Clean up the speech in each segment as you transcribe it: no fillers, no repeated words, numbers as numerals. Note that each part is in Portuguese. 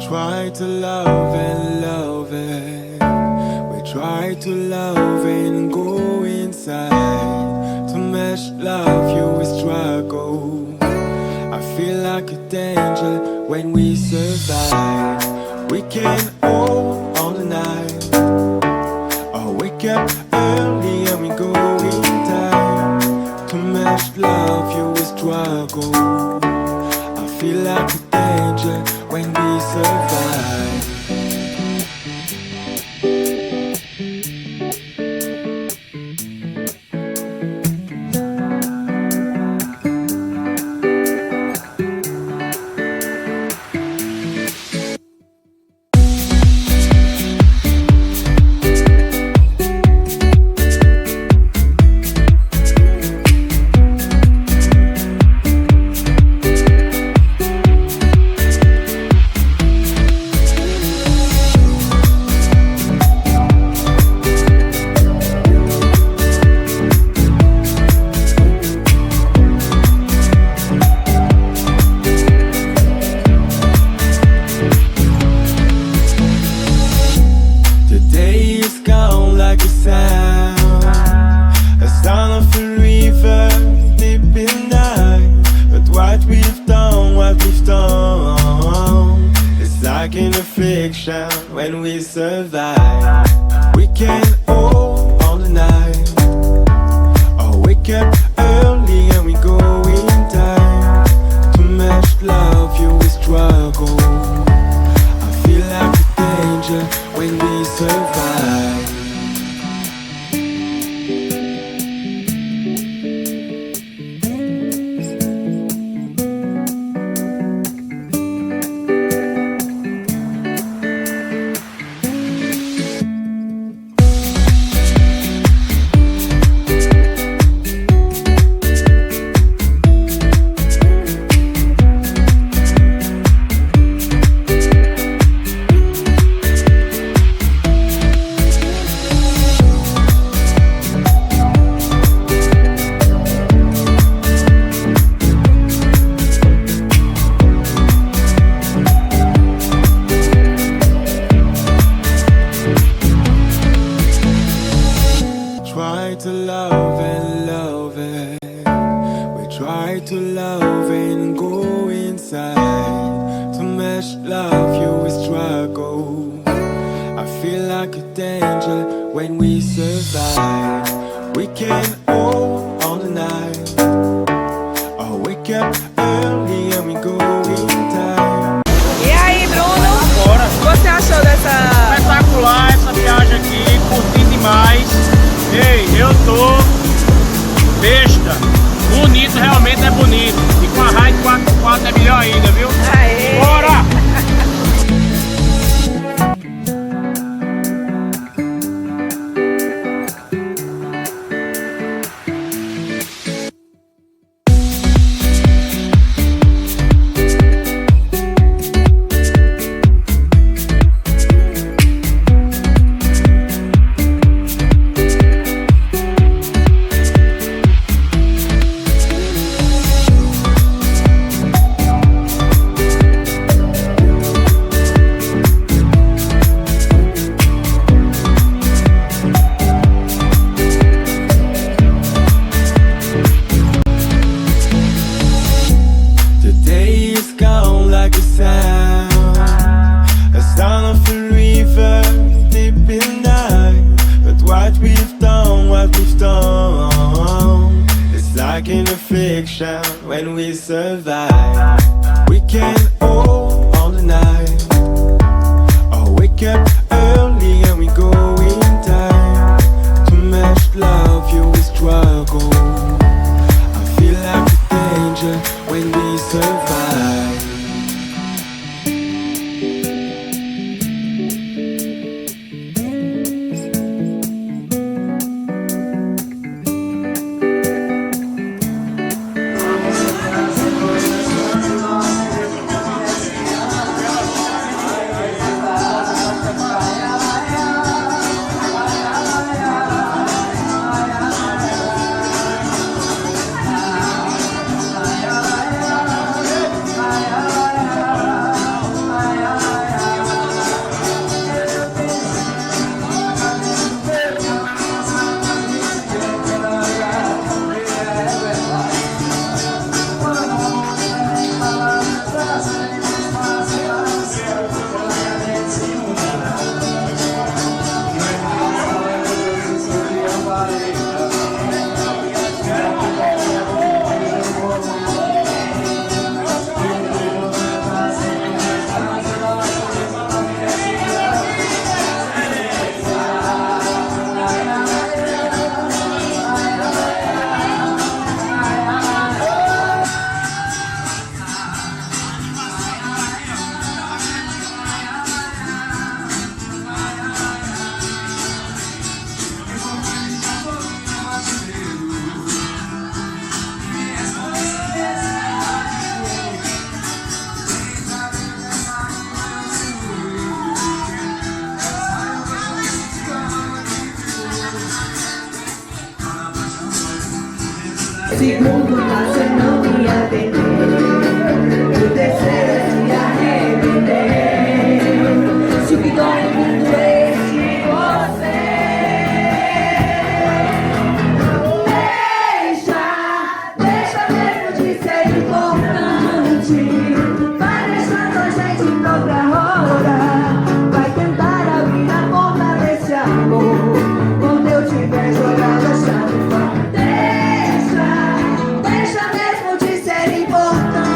Try to love and love it. We try to love and go inside. To match love, you will struggle. I feel like a danger when we survive. We can all the night. Or wake up early and we go in time. To match love, you will struggle. I feel like a danger when we survive. When we survive, we can all the night. Or wake up early and we go in time. To match love, you will struggle. I feel like a danger when we survive. Try to love and love it. We try to love and go inside. To match love, you will struggle. I feel like a danger when we survive. We can all the night. Or wake up early and we go in time. E aí, Bruno? Bora. O que você achou dessa... Espetacular essa viagem aqui, curti demais. Ei, eu tô besta. Bonito, realmente é bonito. E com a Ride 4x4 é melhor ainda, viu? Aê. Bora! When we survive, we can all the night. Or wake up early and we go in time. To match love, you will struggle. I feel like a danger when we survive. segundo você não me atender, o terceiro é se arrepender. Se o que dói no mundo é esse você, deixa mesmo de ser importante. Vai deixando a gente em outra roda, vai tentar abrir a porta desse amor quando eu tiver jogado a chave fora. Deixa mesmo de ser importante.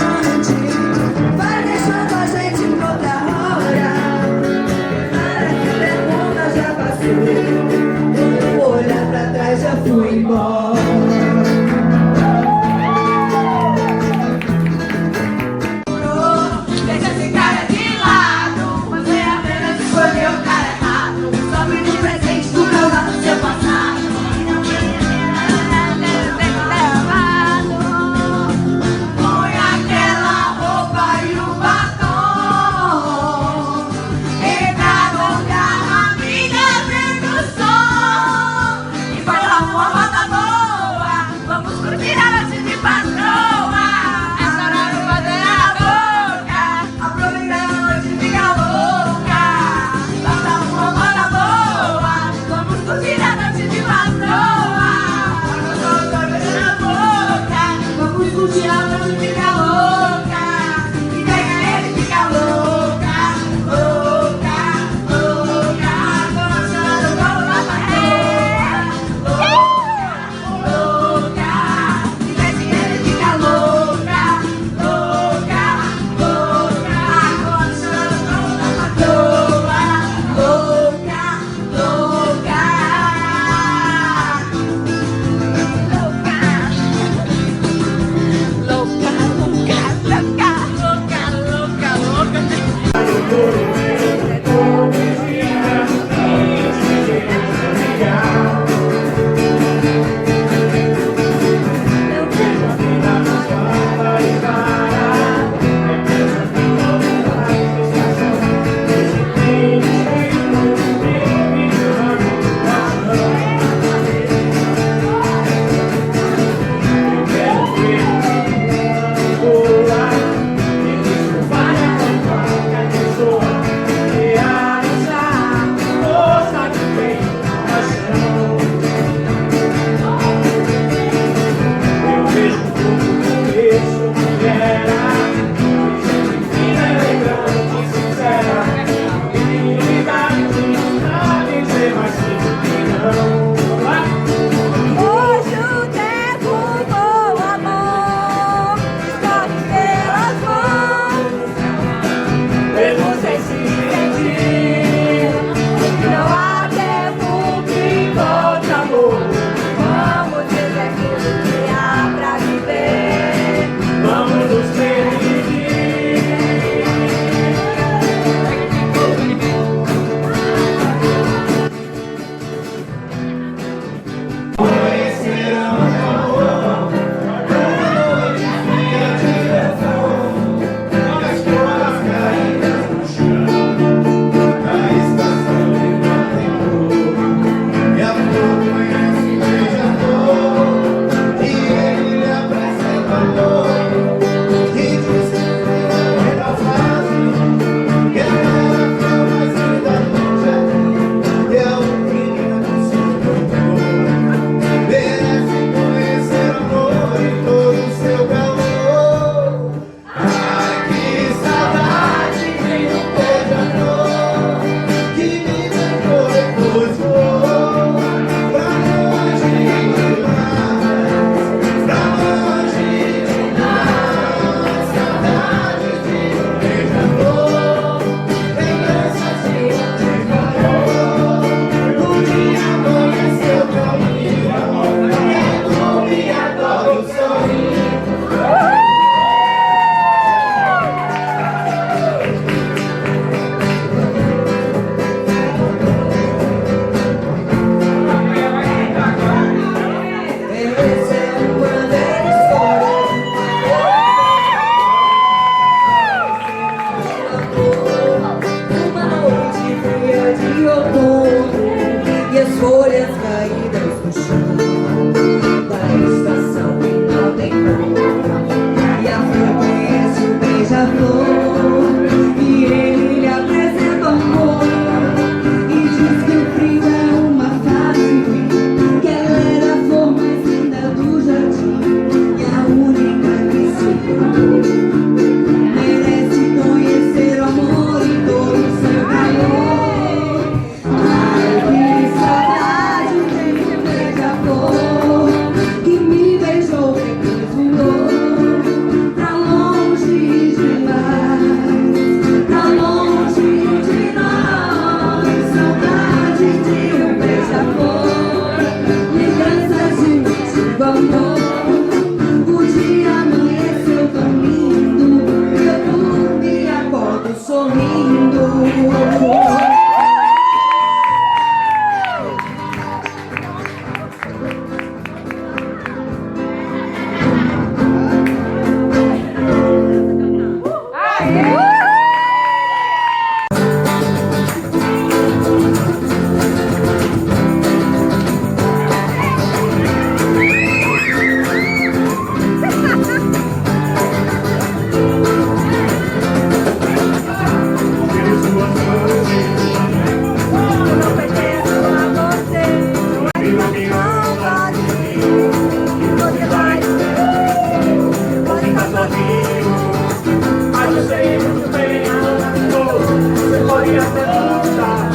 e até lutar,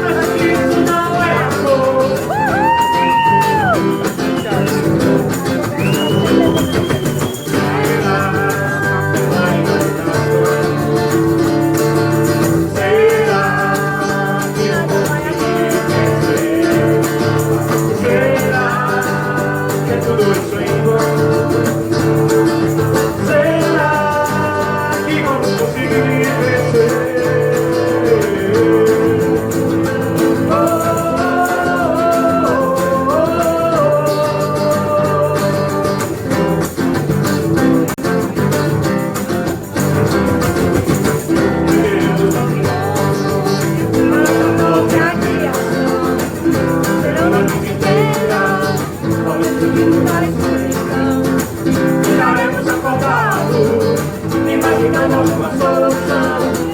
mas que isso não é amor. Imaginando alguma solução.